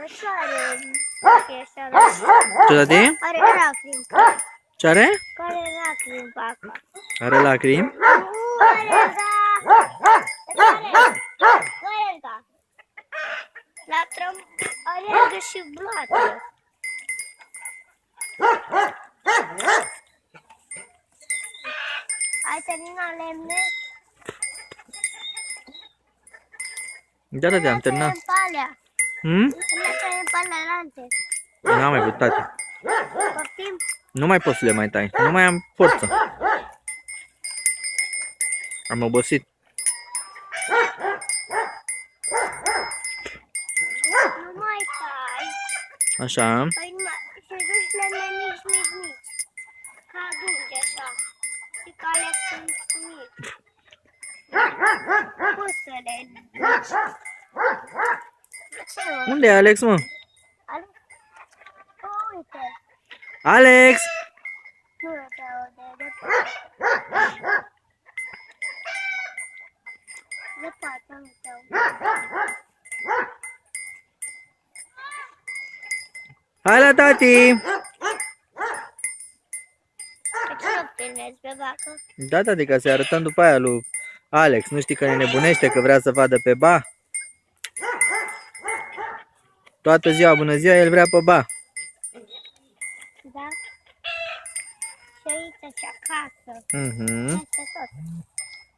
și are Ce tati? are lacrimi. Ce are? Are lacrimi pe acolo. Are lacrimi? Orenga! Orenga și bloate. Ai terminat lemne? Da, da, am terminat. Îmi pe alea. N-am mai putut, tati. Poftim? Nu mai pot să le mai tai. Nu mai am forță. Am obosit. Nu mai tai. Așa. Păi nu mai... Și duci lemne mici. Ca dungi așa. Și ca alea sunt mici. Pusele mici. Ce mă? Unde e Alex, mă? Alex? O, uite. Alex! Nu te aude, departe. Departe, nu te aude. Hai la tati! Pe ce o filmezi, pe vacă? Da, tati, ca să-i arătăm după aia lui Alex. Nu știi că ne nebunește, că vrea să vadă pe ba? Toată ziua, bună ziua, el vrea pe ba. Da? Și aici și acasă. Mhm. Este tot.